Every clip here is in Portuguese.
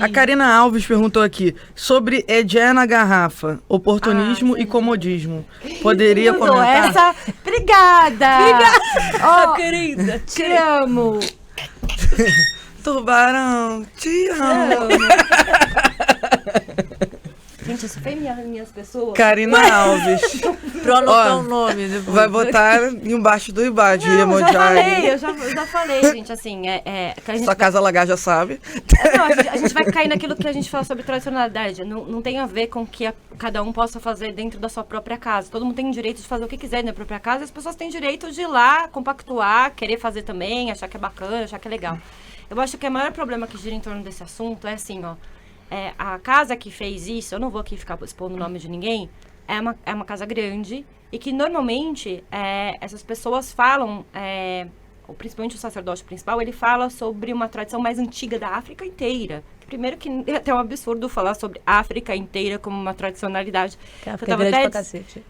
A Karina Alves perguntou aqui sobre Edé na garrafa, oportunismo e comodismo. Poderia comentar? Obrigada! Oh, querida! Te amo! Tubarão, te amo! Gente, isso foi minhas pessoas. Karina Alves. Pra anotar o nome. Depois. Vai botar embaixo do Ibad. Não, eu já falei, gente, assim, que a gente Sua casa lagar já sabe. Não, a gente vai cair naquilo que a gente fala sobre tradicionalidade. Não tem a ver com que cada um possa fazer dentro da sua própria casa. Todo mundo tem o direito de fazer o que quiser na própria casa. E as pessoas têm direito de ir lá, compactuar, querer fazer também, achar que é bacana, achar que é legal. Eu acho que o maior problema que gira em torno desse assunto é assim, ó. A casa que fez isso, eu não vou aqui ficar expondo o nome de ninguém, é uma casa grande e que normalmente essas pessoas falam, principalmente o sacerdote principal, ele fala sobre uma tradição mais antiga da África inteira. Primeiro que é até um absurdo falar sobre a África inteira como uma tradicionalidade. Que a África é grande pra cacete.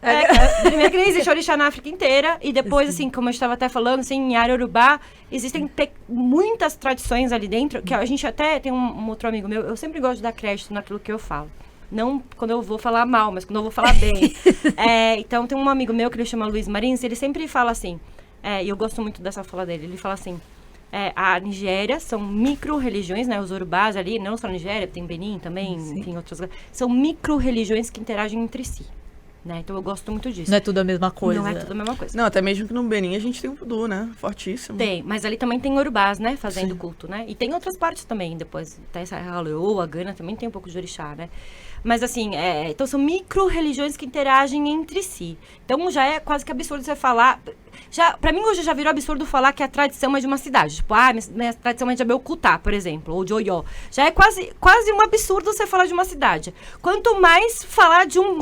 Primeiro que nem existe orixá na África inteira. E depois, assim, como eu estava até falando, assim, em Iorubá, existem muitas tradições ali dentro, que a gente até tem um outro amigo meu, eu sempre gosto de dar crédito naquilo que eu falo. Não quando eu vou falar mal, mas quando eu vou falar bem. Então, tem um amigo meu que ele chama Luiz Marins, ele sempre fala assim, e eu gosto muito dessa fala dele, ele fala assim, a Nigéria são micro-religiões, né? Os urubás ali, não só a Nigéria, tem Benin também, enfim, outros lugares. São micro-religiões que interagem entre si, né? Então eu gosto muito disso. Não é tudo a mesma coisa. Não é tudo a mesma coisa. Não, até mesmo que no Benin a gente tem o voodoo, né? Fortíssimo. Tem, mas ali também tem urubás, né? Fazendo culto, né? E tem outras partes também, depois, até a Leoa, a Gana também tem um pouco de orixá, né? Mas assim, então são micro-religiões que interagem entre si. Então já é quase que absurdo você falar... Pra mim hoje já virou absurdo falar que a tradição é de uma cidade. Tipo, minha tradição é de Abeokuta, por exemplo, ou de Oió. Já é quase um absurdo você falar de uma cidade. Quanto mais falar de um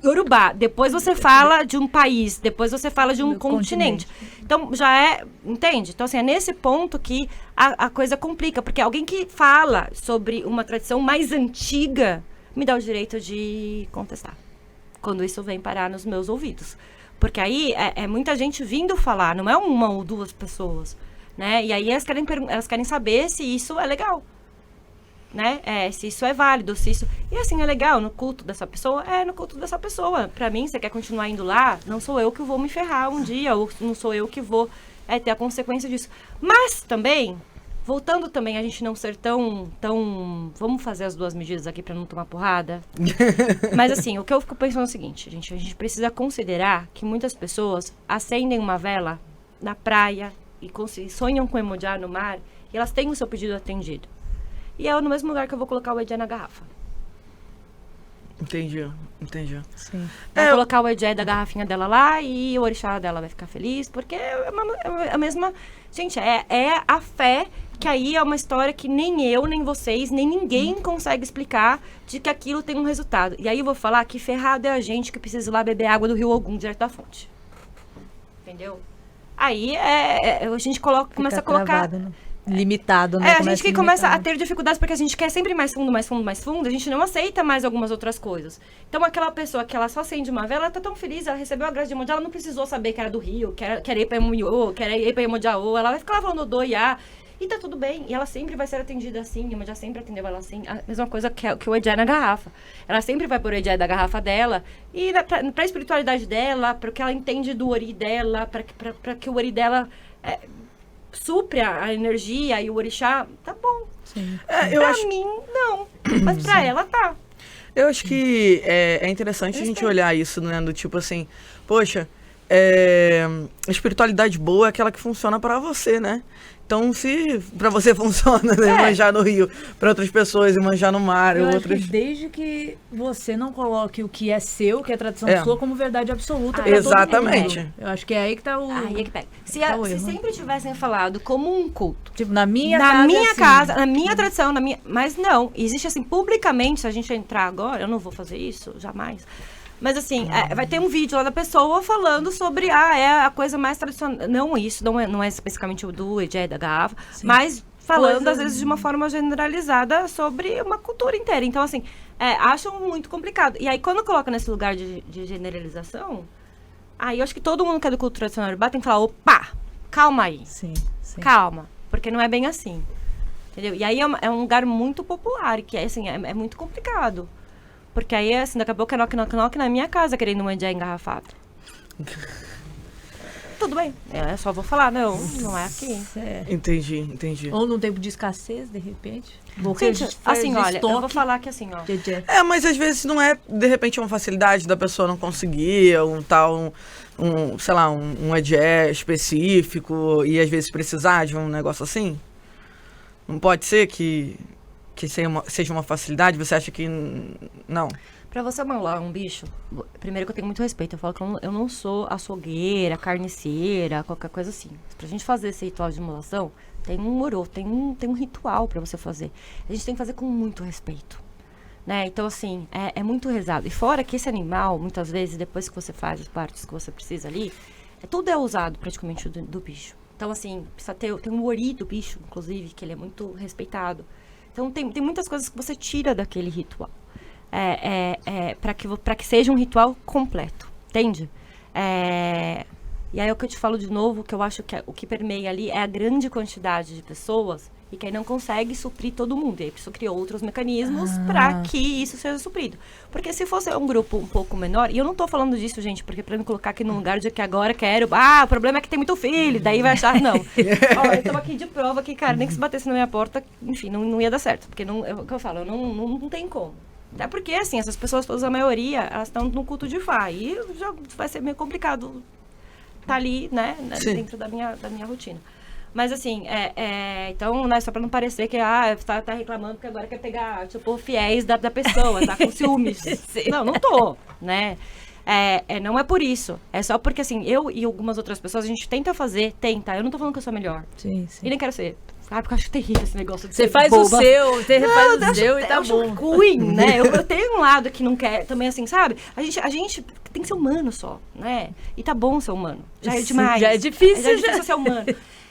Yorubá, depois você fala de um país, depois você fala de um continente. Então já é, entende? Então assim, é nesse ponto que a coisa complica, porque alguém que fala sobre uma tradição mais antiga me dá o direito de contestar, quando isso vem parar nos meus ouvidos. Porque aí é muita gente vindo falar, não é uma ou duas pessoas, né? E aí elas querem saber se isso é legal, né? Se isso é válido, se isso... E assim, é legal no culto dessa pessoa? No culto dessa pessoa. Pra mim, você quer continuar indo lá, não sou eu que vou me ferrar um dia, ou não sou eu que vou ter a consequência disso. Mas também... Voltando também a gente não ser tão... Vamos fazer as duas medidas aqui para não tomar porrada? Mas assim, o que eu fico pensando é o seguinte, gente. A gente precisa considerar que muitas pessoas acendem uma vela na praia e sonham com Iemanjá no mar e elas têm o seu pedido atendido. E é no mesmo lugar que eu vou colocar o Edé na garrafa. Entendi. Sim. Vai colocar o Edé da garrafinha dela lá e o orixá dela vai ficar feliz, porque é a mesma... Gente, é a fé... Que aí é uma história que nem eu, nem vocês, nem ninguém consegue explicar de que aquilo tem um resultado. E aí eu vou falar que ferrado é a gente que precisa ir lá beber água do Rio Ogum, direto da fonte. Entendeu? Aí a gente começa a colocar... Travado, né? Limitado, né? A gente que começa a ter dificuldades porque a gente quer sempre mais fundo, a gente não aceita mais algumas outras coisas. Então aquela pessoa que ela só acende uma vela, ela tá tão feliz, ela recebeu a graça de Iemanjá, ela não precisou saber que era do Rio, que era ir pra Iemanjá, que era ir pra Iemanjá, ela vai ficar lá falando do Iá. E tá tudo bem, e ela sempre vai ser atendida assim, Iemanjá sempre atendeu ela assim, a mesma coisa que o Edé na garrafa. Ela sempre vai pôr o Edé da garrafa dela, e pra espiritualidade dela, pro que ela entende do ori dela, pra que o ori dela supre a energia e o orixá, tá bom. Sim. Mim, não, mas pra ela tá. Eu acho que é interessante a gente olhar isso, né, do tipo assim, poxa, espiritualidade boa é aquela que funciona pra você, né? Então, se pra você funciona, né, manjar no rio, pra outras pessoas e manjar no mar, eu acho que desde que você não coloque o que é seu, que é a tradição sua, como verdade absoluta. Exatamente. Todo mundo. Eu acho que é aí que tá o... Aí é que pega. Se sempre tivessem falado como um culto, tipo, na minha casa, na minha tradição, mas não, existe assim, publicamente, se a gente entrar agora, eu não vou fazer isso, jamais. Mas assim, vai ter um vídeo lá da pessoa falando sobre, é a coisa mais tradicional. Não isso, não é especificamente o do Edé da garrafa, mas falando, às vezes, de uma forma generalizada sobre uma cultura inteira. Então, assim, acham muito complicado. E aí, quando coloca nesse lugar de generalização, aí eu acho que todo mundo que é do culto tradicional urubá tem que falar, opa, calma aí. Sim. Calma, porque não é bem assim. Entendeu? E aí é um lugar muito popular, que assim, é muito complicado. Porque aí, assim, daqui a pouco é knock na minha casa querendo um Ejé engarrafado. Tudo bem, eu só vou falar, não é aqui. Entendi. Ou num tempo de escassez, de repente. Gente, assim, olha, eu vou falar que assim, ó. Mas às vezes não é, de repente, uma facilidade da pessoa não conseguir, sei lá, um Ejé específico e às vezes precisar de um negócio assim? Não pode ser que seja uma facilidade? Você acha que não? Pra você amolar um bicho, primeiro que eu tenho muito respeito. Eu falo que eu não sou açougueira, carniceira, qualquer coisa assim. Pra gente fazer esse ritual de imolação, tem um morô, tem um ritual pra você fazer. A gente tem que fazer com muito respeito, né? Então, assim, é muito rezado. E fora que esse animal, muitas vezes, depois que você faz as partes que você precisa ali, tudo é usado praticamente do bicho. Então, assim, precisa tem um ori do bicho, inclusive, que ele é muito respeitado. Então, tem muitas coisas que você tira daquele ritual. Para que seja um ritual completo, entende? E aí é o que eu te falo de novo, que eu acho que o que permeia ali é a grande quantidade de pessoas e que aí não consegue suprir todo mundo. E aí precisa criar outros mecanismos para que isso seja suprido. Porque se fosse um grupo um pouco menor, e eu não tô falando disso, gente, porque para me colocar aqui num lugar de que agora quero, o problema é que tem muito filho, daí vai achar, não. Ó, eu tô aqui de prova que, cara, nem que se batesse na minha porta, enfim, não ia dar certo. Porque o que eu falo, não tem como. Até porque, assim, essas pessoas, a maioria, elas estão no culto de Fá. E já vai ser meio complicado estar ali, né, dentro da minha rotina. Mas, assim, então, né, só pra não parecer que, tá reclamando porque agora quer pegar, tipo, fiéis da pessoa, tá com ciúmes. Não tô, né. Não é por isso. É só porque, assim, eu e algumas outras pessoas, a gente tenta. Eu não tô falando que eu sou melhor. Sim. E nem quero ser. Porque eu acho terrível esse negócio de você ser faz boba. você faz o seu e tá bom. Eu acho ruim, né? Eu tenho um lado que não quer também, assim, sabe? A gente tem que ser humano só, né? E tá bom ser humano. Já é demais. Já é difícil. Já é difícil ser humano.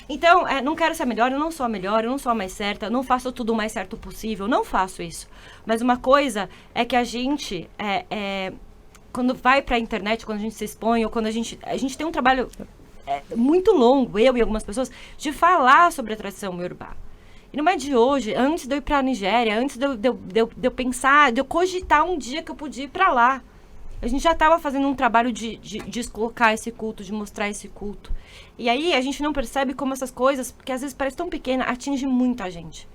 Então, não quero ser a melhor, eu não sou a melhor, eu não sou a mais certa, eu não faço tudo o mais certo possível, não faço isso. Mas uma coisa é que a gente, quando vai pra internet, quando a gente se expõe, ou quando a gente tem um trabalho muito longo, eu e algumas pessoas, de falar sobre a tradição iorubá. E não é de hoje, antes de eu ir pra Nigéria, antes de eu pensar, de eu cogitar um dia que eu podia ir pra lá. A gente já estava fazendo um trabalho de descolocar esse culto, de mostrar esse culto. E aí a gente não percebe como essas coisas, porque às vezes parece tão pequena, atinge muita gente.